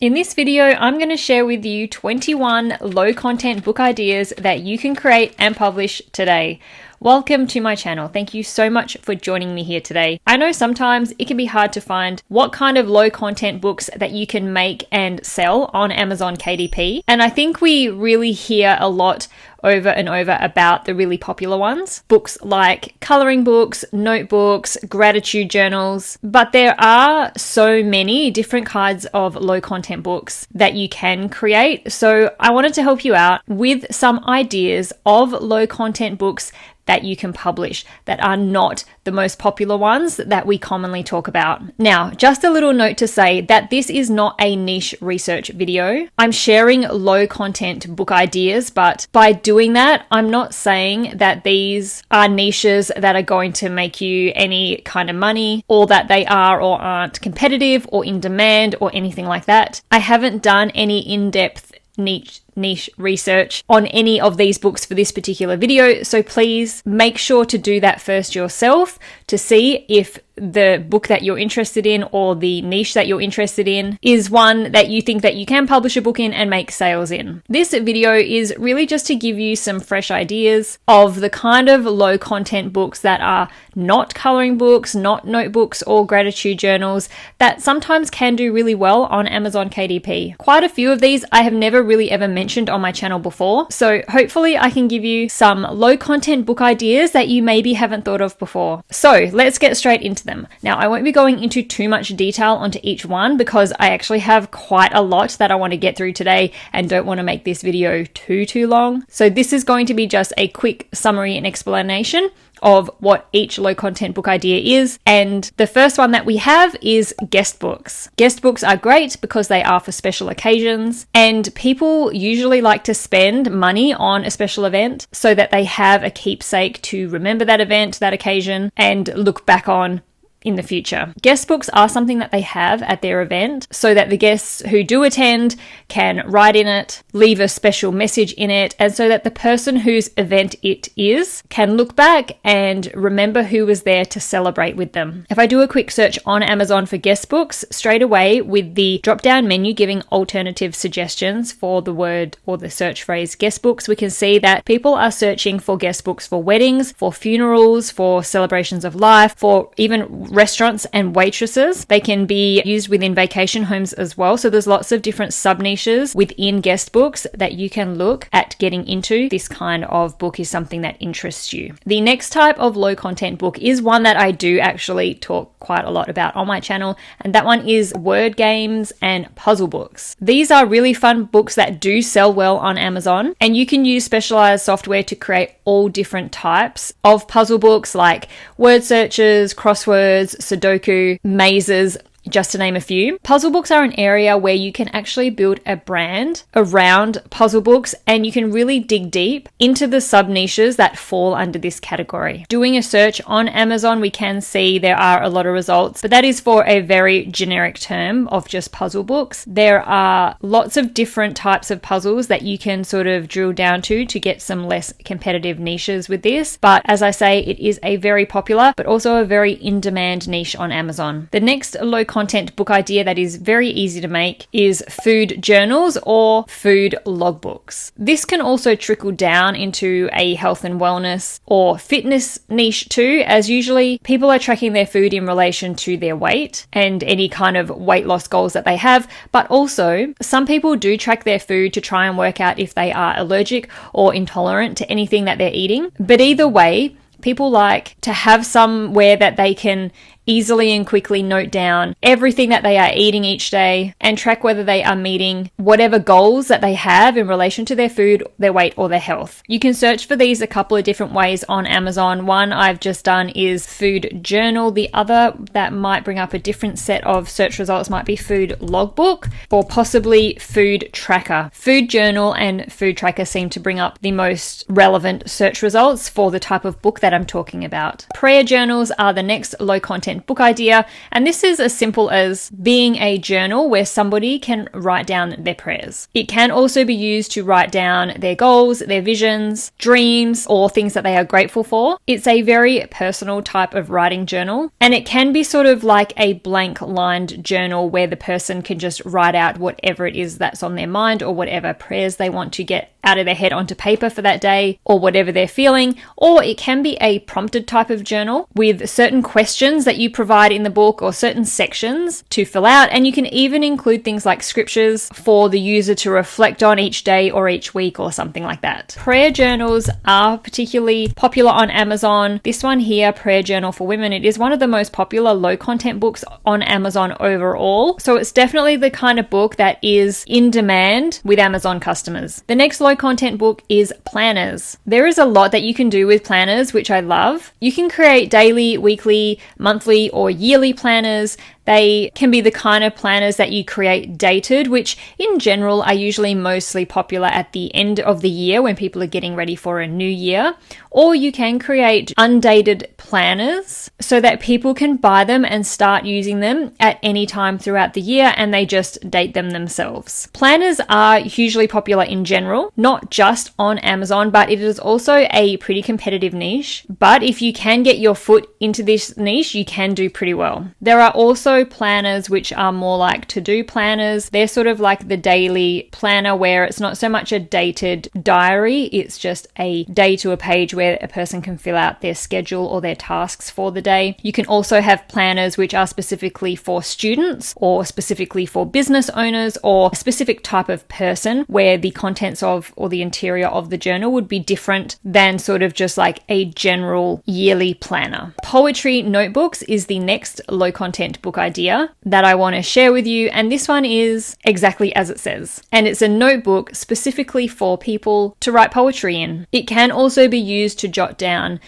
In this video, I'm going to share with you 21 low content book ideas that you can create and publish today. Welcome to my channel. Thank you so much for joining me here today. I know sometimes it can be hard to find what kind of low content books that you can make and sell on Amazon KDP. And I think we really hear a lot over and over about the really popular ones. Books like coloring books, notebooks, gratitude journals. But there are so many different kinds of low content books that you can create. So I wanted to help you out with some ideas of low content books that you can publish that are not the most popular ones that we commonly talk about. Now, just a little note to say that this is not a niche research video. I'm sharing low content book ideas, but by doing that, I'm not saying that these are niches that are going to make you any kind of money, or that they are or aren't competitive or in demand or anything like that. I haven't done any in-depth niche research on any of these books for this particular video, so please make sure to do that first yourself to see if the book that you're interested in or the niche that you're interested in is one that you think that you can publish a book in and make sales in. This video is really just to give you some fresh ideas of the kind of low content books that are not coloring books, not notebooks or gratitude journals that sometimes can do really well on Amazon KDP. Quite a few of these I have never really ever mentioned on my channel before, so hopefully I can give you some low content book ideas that you maybe haven't thought of before. So let's get straight into them. Now, I won't be going into too much detail onto each one because I actually have quite a lot that I want to get through today and don't want to make this video too long. So this is going to be just a quick summary and explanation of what each low content book idea is. And the first one that we have is guest books. Guest books are great because they are for special occasions, and people usually like to spend money on a special event so that they have a keepsake to remember that event, that occasion, and look back on in the future. Guest books are something that they have at their event so that the guests who do attend can write in it, leave a special message in it, and so that the person whose event it is can look back and remember who was there to celebrate with them. If I do a quick search on Amazon for guest books, straight away with the drop-down menu giving alternative suggestions for the word or the search phrase guest books, we can see that people are searching for guest books for weddings, for funerals, for celebrations of life, for even restaurants and waitresses. They can be used within vacation homes as well. So there's lots of different sub-niches within guest books that you can look at getting into. This kind of book is something that interests you. The next type of low content book is one that I do actually talk quite a lot about on my channel, and that one is word games and puzzle books. These are really fun books that do sell well on Amazon, and you can use specialized software to create all different types of puzzle books like word searches, crosswords, Sudoku, mazes, just to name a few. Puzzle books are an area where you can actually build a brand around puzzle books, and you can really dig deep into the sub-niches that fall under this category. Doing a search on Amazon, we can see there are a lot of results, but that is for a very generic term of just puzzle books. There are lots of different types of puzzles that you can sort of drill down to get some less competitive niches with this. But as I say, it is a very popular, but also a very in-demand niche on Amazon. The next low content book idea that is very easy to make is food journals or food logbooks. This can also trickle down into a health and wellness or fitness niche too, as usually people are tracking their food in relation to their weight and any kind of weight loss goals that they have, but also some people do track their food to try and work out if they are allergic or intolerant to anything that they're eating. But either way, people like to have somewhere that they can easily and quickly note down everything that they are eating each day and track whether they are meeting whatever goals that they have in relation to their food, their weight, or their health. You can search for these a couple of different ways on Amazon. One I've just done is food journal. The other that might bring up a different set of search results might be food logbook or possibly food tracker. Food journal and food tracker seem to bring up the most relevant search results for the type of book that I'm talking about. Prayer journals are the next low content content book idea. And this is as simple as being a journal where somebody can write down their prayers. It can also be used to write down their goals, their visions, dreams, or things that they are grateful for. It's a very personal type of writing journal, and it can be sort of like a blank lined journal where the person can just write out whatever it is that's on their mind or whatever prayers they want to get out of their head onto paper for that day or whatever they're feeling. Or it can be a prompted type of journal with certain questions that you provide in the book or certain sections to fill out. And you can even include things like scriptures for the user to reflect on each day or each week or something like that. Prayer journals are particularly popular on Amazon. This one here, Prayer Journal for Women, it is one of the most popular low content books on Amazon overall. So it's definitely the kind of book that is in demand with Amazon customers. The next low content book is planners. There is a lot that you can do with planners, which I love. You can create daily, weekly, monthly, or yearly planners. They can be the kind of planners that you create dated, which in general are usually mostly popular at the end of the year when people are getting ready for a new year. Or you can create undated planners so that people can buy them and start using them at any time throughout the year, and they just date them themselves. Planners are hugely popular in general, not just on Amazon, but it is also a pretty competitive niche. But if you can get your foot into this niche, you can do pretty well. There are also planners which are more like to-do planners. They're sort of like the daily planner where it's not so much a dated diary, it's just a day to a page where a person can fill out their schedule or their tasks for the day. You can also have planners which are specifically for students or specifically for business owners or a specific type of person where the contents of or the interior of the journal would be different than sort of just like a general yearly planner. Poetry notebooks is the next low content book idea that I want to share with you, and this one is exactly as it says, and it's a notebook specifically for people to write poetry in. It can also be used to jot down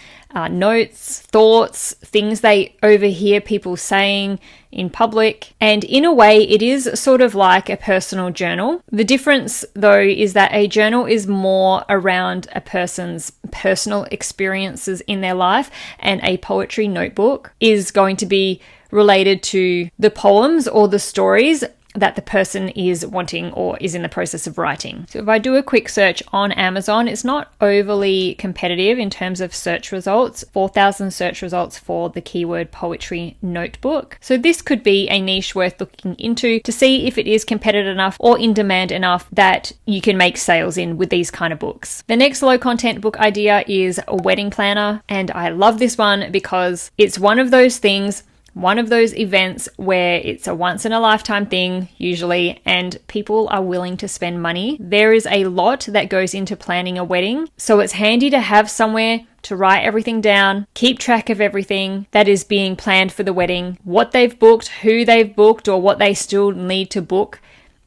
notes, thoughts, things they overhear people saying in public, and in a way it is sort of like a personal journal. The difference though is that a journal is more around a person's personal experiences in their life, and a poetry notebook is going to be related to the poems or the stories that the person is wanting or is in the process of writing. So if I do a quick search on Amazon, it's not overly competitive in terms of search results, 4,000 search results for the keyword poetry notebook. So this could be a niche worth looking into to see if it is competitive enough or in demand enough that you can make sales in with these kind of books. The next low content book idea is a wedding planner, and I love this one because it's one of those things, one of those events where it's a once in a lifetime thing usually, and people are willing to spend money. There is a lot that goes into planning a wedding, so it's handy to have somewhere to write everything down, keep track of everything that is being planned for the wedding, what they've booked, who they've booked, or what they still need to book,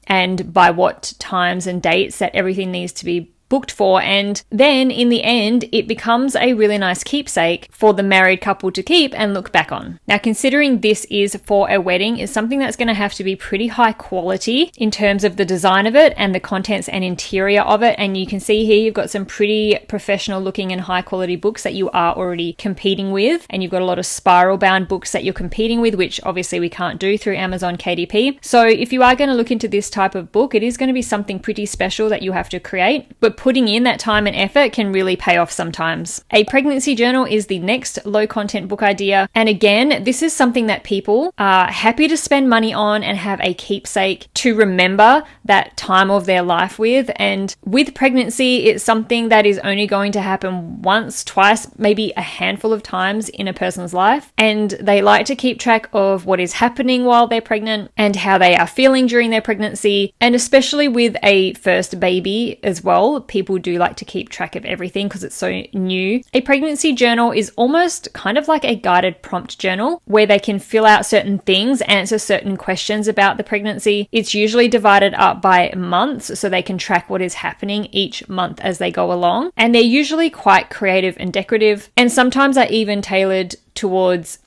and by what times and dates that everything needs to be booked for. And then in the end, it becomes a really nice keepsake for the married couple to keep and look back on. Now, considering this is for a wedding, is something that's going to have to be pretty high quality in terms of the design of it and the contents and interior of it. And you can see here, you've got some pretty professional looking and high quality books that you are already competing with. And you've got a lot of spiral bound books that you're competing with, which obviously we can't do through Amazon KDP. So if you are going to look into this type of book, it is going to be something pretty special that you have to create. But putting in that time and effort can really pay off sometimes. A pregnancy journal is the next low content book idea. And again, this is something that people are happy to spend money on and have a keepsake to remember that time of their life with. And with pregnancy, it's something that is only going to happen once, twice, maybe a handful of times in a person's life. And they like to keep track of what is happening while they're pregnant and how they are feeling during their pregnancy. And especially with a first baby as well, people do like to keep track of everything because it's so new. A pregnancy journal is almost kind of like a guided prompt journal where they can fill out certain things, answer certain questions about the pregnancy. It's usually divided up by months so they can track what is happening each month as they go along. And they're usually quite creative and decorative, and sometimes are even tailored towards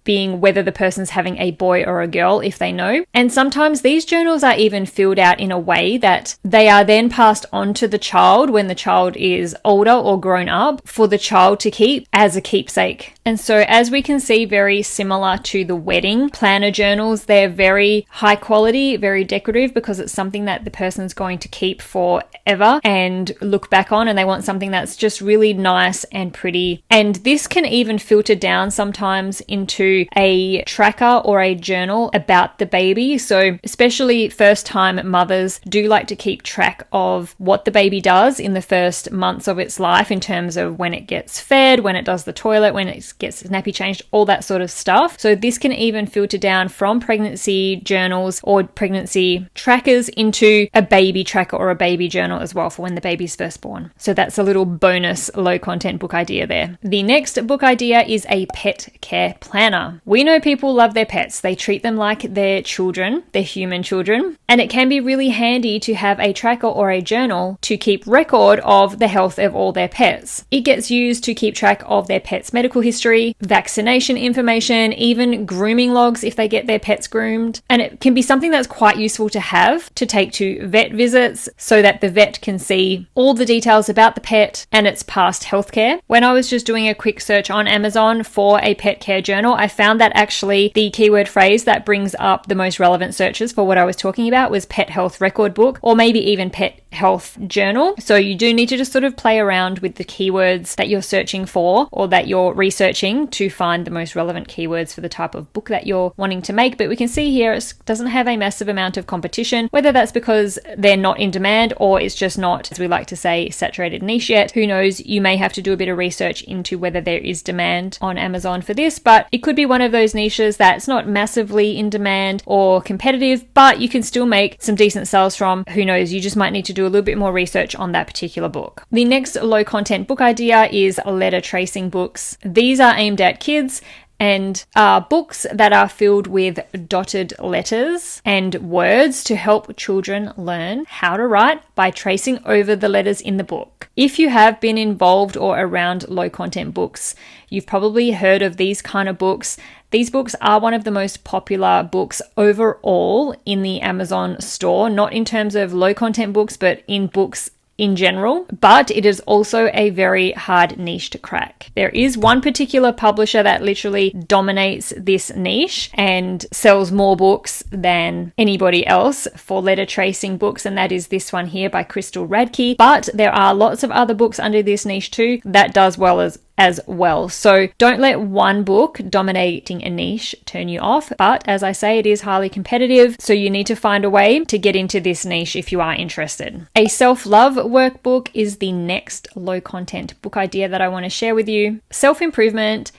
being whether the person's having a boy or a girl, if they know. And sometimes these journals are even filled out in a way that they are then passed on to the child when the child is older or grown up for the child to keep as a keepsake. And so as we can see, very similar to the wedding planner journals, they're very high quality, very decorative, because it's something that the person's going to keep forever and look back on, and they want something that's just really nice and pretty. And this can even filter down sometimes into a tracker or a journal about the baby. So especially first time mothers do like to keep track of what the baby does in the first months of its life, in terms of when it gets fed, when it does the toilet, when it gets nappy changed, all that sort of stuff. So this can even filter down from pregnancy journals or pregnancy trackers into a baby tracker or a baby journal as well for when the baby's first born. So that's a little bonus low content book idea there. The next book idea is a pet care planner. We know people love their pets. They treat them like their children, their human children, and it can be really handy to have a tracker or a journal to keep record of the health of all their pets. It gets used to keep track of their pet's medical history, vaccination information, even grooming logs if they get their pets groomed. And it can be something that's quite useful to have to take to vet visits so that the vet can see all the details about the pet and its past healthcare. When I was just doing a quick search on Amazon for a pet care journal, I found that actually the keyword phrase that brings up the most relevant searches for what I was talking about was pet health record book, or maybe even pet health journal. So you do need to just sort of play around with the keywords that you're searching for or that you're researching to find the most relevant keywords for the type of book that you're wanting to make. But we can see here it doesn't have a massive amount of competition, whether that's because they're not in demand or it's just not, as we like to say, saturated niche yet. Who knows? You may have to do a bit of research into whether there is demand on Amazon for this, but it could be one of those niches that's not massively in demand or competitive, but you can still make some decent sales from. Who knows? You just might need to do a little bit more research on that particular book. The next low content book idea is letter tracing books. These are aimed at kids and are books that are filled with dotted letters and words to help children learn how to write by tracing over the letters in the book. If you have been involved or around low content books, you've probably heard of these kind of books. These books are one of the most popular books overall in the Amazon store, not in terms of low content books, but in books in general, but it is also a very hard niche to crack. There is one particular publisher that literally dominates this niche and sells more books than anybody else for letter tracing books, and that is this one here by Crystal Radke. But there are lots of other books under this niche too that does well as well. So don't let one book dominating a niche turn you off. But as I say, it is highly competitive, so you need to find a way to get into this niche if you are interested. A self-love workbook is the next low content book idea that I want to share with you. Self-improvement,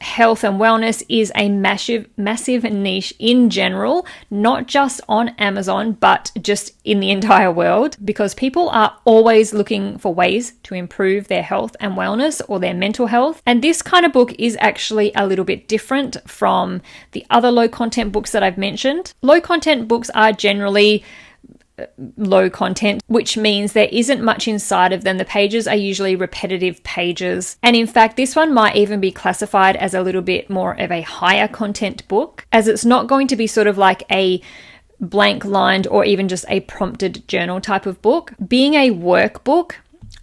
health and wellness is a massive niche in general, not just on Amazon, but just in the entire world, because people are always looking for ways to improve their health and wellness or their mental health. And this kind of book is actually a little bit different from the other low content books that I've mentioned. Low content books are generally low content, which means there isn't much inside of them. The pages are usually repetitive pages. And in fact, this one might even be classified as a little bit more of a higher content book, as it's not going to be sort of like a blank lined or even just a prompted journal type of book. Being a workbook,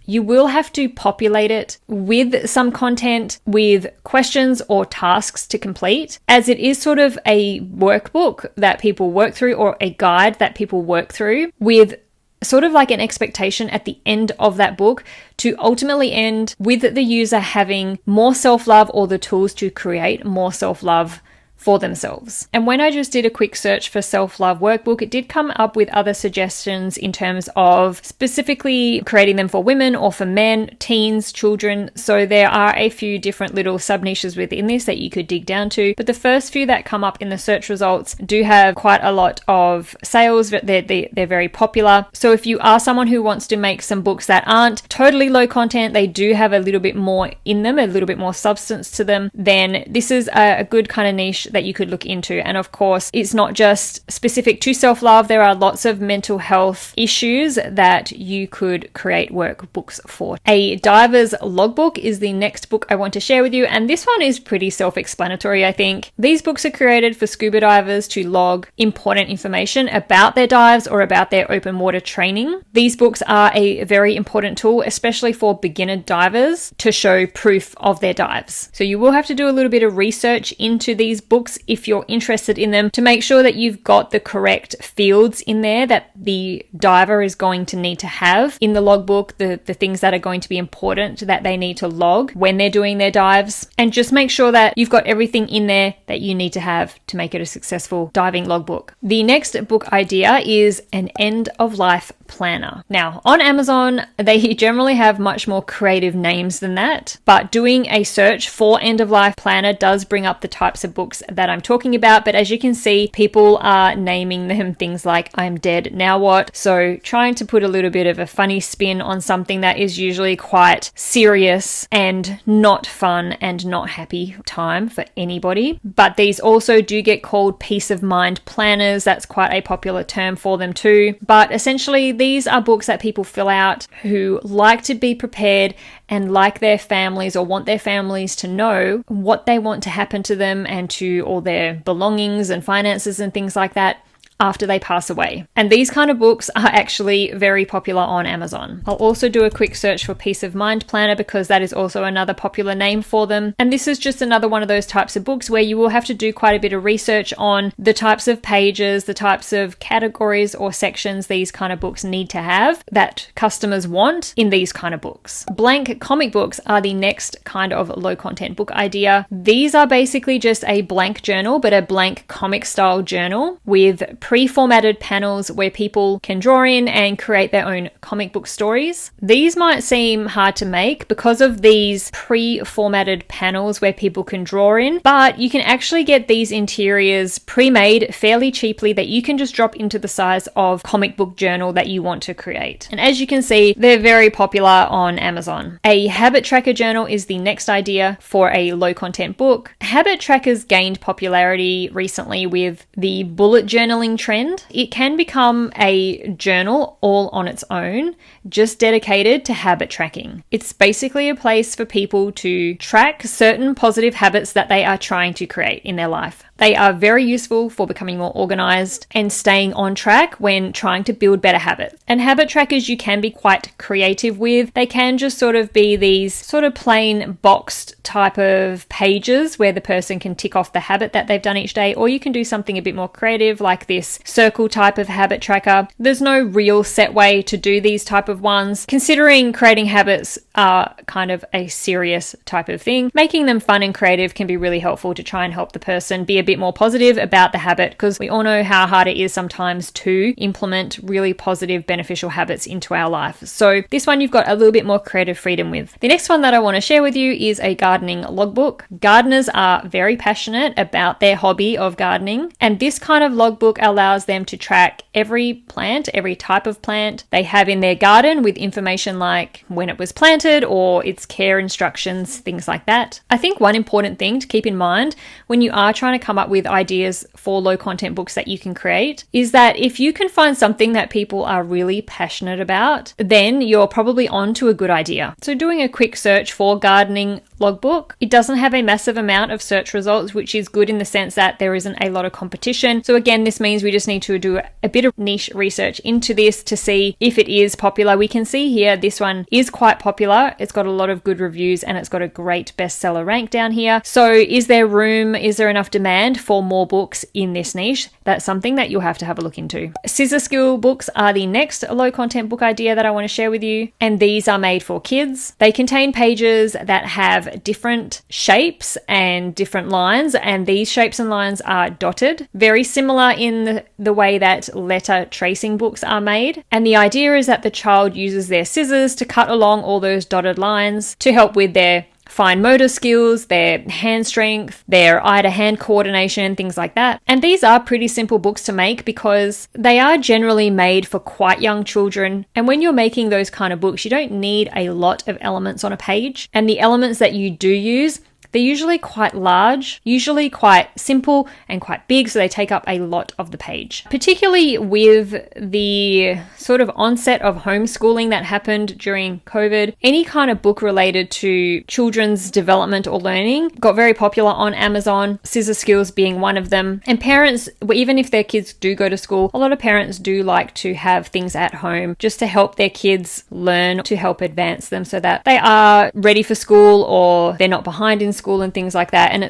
you will have to populate it with some content, with questions or tasks to complete, as it is sort of a workbook that people work through, or a guide that people work through, with sort of like an expectation at the end of that book to ultimately end with the user having more self-love or the tools to create more self-love for themselves. And when I just did a quick search for self-love workbook, it did come up with other suggestions in terms of specifically creating them for women or for men, teens, children. So there are a few different little sub niches within this that you could dig down to. But the first few that come up in the search results do have quite a lot of sales. They're very popular. So if you are someone who wants to make some books that aren't totally low content, they do have a little bit more in them, a little bit more substance to them, then this is a good kind of niche that you could look into. And of course, it's not just specific to self-love. There are lots of mental health issues that you could create workbooks for. A diver's logbook is the next book I want to share with you. And this one is pretty self-explanatory, I think. These books are created for scuba divers to log important information about their dives or about their open water training. These books are a very important tool, especially for beginner divers, to show proof of their dives. So you will have to do a little bit of research into these books if you're interested in them to make sure that you've got the correct fields in there that the diver is going to need to have in the logbook, the things that are going to be important that they need to log when they're doing their dives, and just make sure that you've got everything in there that you need to have to make it a successful diving logbook. The next book idea is an end of life planner. Now, on Amazon, they generally have much more creative names than that, but doing a search for end of life planner does bring up the types of books that I'm talking about. But as you can see, people are naming them things like I'm dead, now what? So trying to put a little bit of a funny spin on something that is usually quite serious and not fun and not happy time for anybody. But these also do get called peace of mind planners. That's quite a popular term for them too. But essentially, these are books that people fill out who like to be prepared and like their families or want their families to know what they want to happen to them and to all their belongings and finances and things like that after they pass away. And these kind of books are actually very popular on Amazon. I'll also do a quick search for Peace of Mind Planner because that is also another popular name for them. And this is just another one of those types of books where you will have to do quite a bit of research on the types of pages, the types of categories or sections these kind of books need to have that customers want in these kind of books. Blank comic books are the next kind of low content book idea. These are basically just a blank journal, but a blank comic style journal with pre-formatted panels where people can draw in and create their own comic book stories. These might seem hard to make because of these pre-formatted panels where people can draw in, but you can actually get these interiors pre-made fairly cheaply that you can just drop into the size of comic book journal that you want to create. And as you can see, they're very popular on Amazon. A habit tracker journal is the next idea for a low content book. Habit trackers gained popularity recently with the bullet journaling trend. It can become a journal all on its own, just dedicated to habit tracking. It's basically a place for people to track certain positive habits that they are trying to create in their life. They are very useful for becoming more organized and staying on track when trying to build better habits. And habit trackers you can be quite creative with. They can just sort of be these sort of plain boxed type of pages where the person can tick off the habit that they've done each day, or you can do something a bit more creative like this circle type of habit tracker. There's no real set way to do these type of ones. Considering creating habits are kind of a serious type of thing, making them fun and creative can be really helpful to try and help the person be a bit more positive about the habit, because we all know how hard it is sometimes to implement really positive, beneficial habits into our life. So this one you've got a little bit more creative freedom with. The next one that I want to share with you is a gardening logbook. Gardeners are very passionate about their hobby of gardening, and this kind of logbook allows them to track every plant, every type of plant they have in their garden with information like when it was planted or its care instructions, things like that. I think one important thing to keep in mind when you are trying to come up with ideas for low content books that you can create is that if you can find something that people are really passionate about, then you're probably on to a good idea. So doing a quick search for gardening logbook, it doesn't have a massive amount of search results, which is good in the sense that there isn't a lot of competition. So again, this means we just need to do a bit of niche research into this to see if it is popular. We can see here this one is quite popular. It's got a lot of good reviews and it's got a great bestseller rank down here. So is there room, is there enough demand for more books in this niche? That's something that you'll have to have a look into. Scissor skill books are the next low content book idea that I want to share with you, and these are made for kids. They contain pages that have different shapes and different lines, and these shapes and lines are dotted, very similar in the way that letter tracing books are made. And the idea is that the child uses their scissors to cut along all those dotted lines to help with their fine motor skills, their hand strength, their eye-to-hand coordination, things like that. And these are pretty simple books to make because they are generally made for quite young children. And when you're making those kind of books, you don't need a lot of elements on a page. And the elements that you do use They're usually quite large, usually quite simple and quite big, so they take up a lot of the page. Particularly with the sort of onset of homeschooling that happened during COVID, any kind of book related to children's development or learning got very popular on Amazon, Scissor Skills being one of them. And parents, even if their kids do go to school, a lot of parents do like to have things at home just to help their kids learn, to help advance them so that they are ready for school or they're not behind in school and things like that. And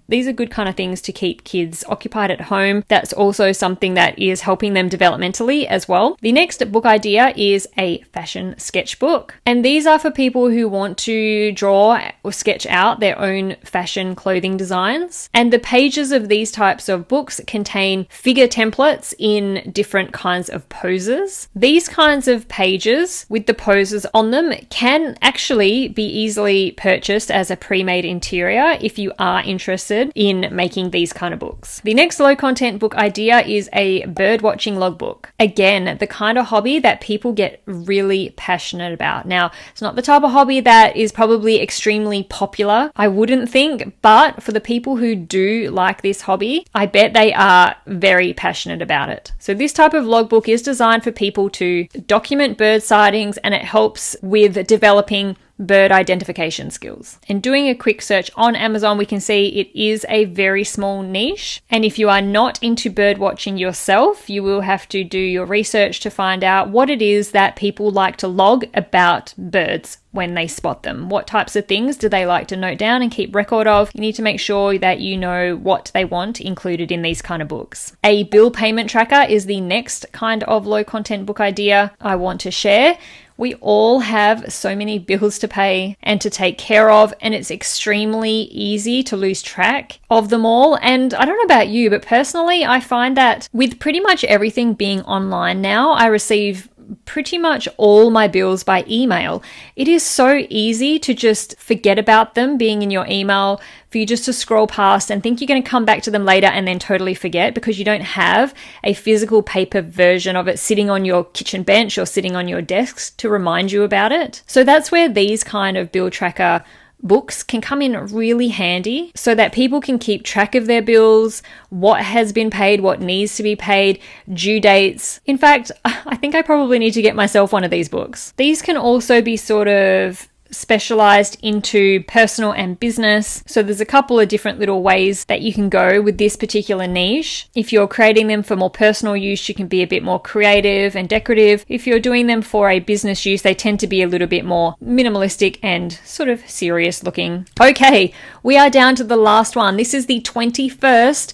these are good kind of things to keep kids occupied at home. That's also something that is helping them developmentally as well. The next book idea is a fashion sketchbook. And these are for people who want to draw or sketch out their own fashion clothing designs. And the pages of these types of books contain figure templates in different kinds of poses. These kinds of pages with the poses on them can actually be easily purchased as a pre-made interior if you are interested in making these kind of books. The next low content book idea is a bird watching logbook. Again, the kind of hobby that people get really passionate about. Now, it's not the type of hobby that is probably extremely popular, I wouldn't think, but for the people who do like this hobby, I bet they are very passionate about it. So this type of logbook is designed for people to document bird sightings, and it helps with developing bird identification skills. And doing a quick search on Amazon, we can see it is a very small niche. And if you are not into bird watching yourself, you will have to do your research to find out what it is that people like to log about birds when they spot them. What types of things do they like to note down and keep record of? You need to make sure that you know what they want included in these kind of books. A bill payment tracker is the next kind of low content book idea I want to share. We all have so many bills to pay and to take care of, and it's extremely easy to lose track of them all. And I don't know about you, but personally, I find that with pretty much everything being online now, I receive pretty much all my bills by email. It is so easy to just forget about them being in your email, for you just to scroll past and think you're going to come back to them later and then totally forget because you don't have a physical paper version of it sitting on your kitchen bench or sitting on your desk to remind you about it. So that's where these kind of bill tracker books can come in really handy so that people can keep track of their bills, what has been paid, what needs to be paid, due dates. In fact, I think I probably need to get myself one of these books. These can also be sort of specialized into personal and business. So there's a couple of different little ways that you can go with this particular niche. If you're creating them for more personal use, you can be a bit more creative and decorative. If you're doing them for a business use, they tend to be a little bit more minimalistic and sort of serious looking. Okay, we are down to the last one. This is the 21st.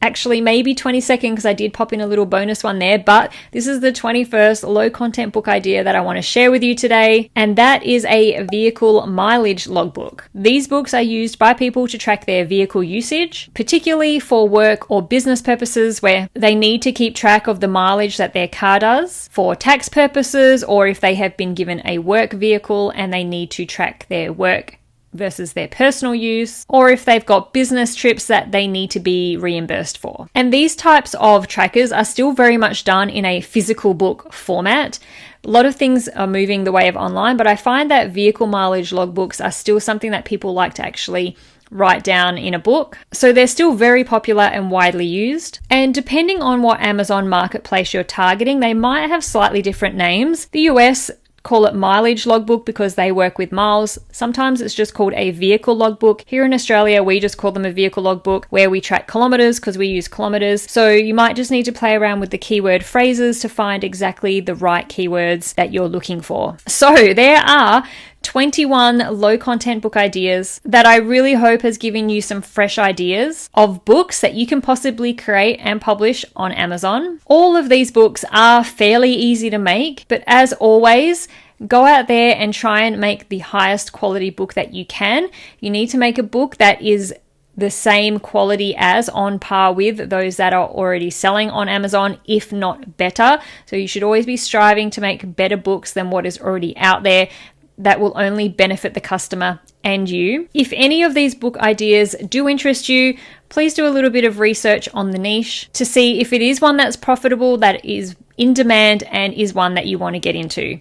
Actually, maybe 22nd because I did pop in a little bonus one there, but this is the 21st low content book idea that I want to share with you today, and that is a vehicle mileage logbook. These books are used by people to track their vehicle usage, particularly for work or business purposes where they need to keep track of the mileage that their car does, for tax purposes, or if they have been given a work vehicle and they need to track their work versus their personal use, or if they've got business trips that they need to be reimbursed for. And these types of trackers are still very much done in a physical book format. A lot of things are moving the way of online, but I find that vehicle mileage logbooks are still something that people like to actually write down in a book. So they're still very popular and widely used. And depending on what Amazon marketplace you're targeting, they might have slightly different names. The US call it mileage logbook because they work with miles. Sometimes it's just called a vehicle logbook. Here in Australia, we just call them a vehicle logbook where we track kilometers because we use kilometers. So you might just need to play around with the keyword phrases to find exactly the right keywords that you're looking for. So there are 21 low content book ideas that I really hope has given you some fresh ideas of books that you can possibly create and publish on Amazon. All of these books are fairly easy to make, but as always, go out there and try and make the highest quality book that you can. You need to make a book that is the same quality as, on par with those that are already selling on Amazon, if not better. So you should always be striving to make better books than what is already out there. That will only benefit the customer and you. If any of these book ideas do interest you, please do a little bit of research on the niche to see if it is one that's profitable, that is in demand, and is one that you want to get into.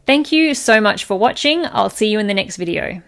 Thank you so much for watching. I'll see you in the next video.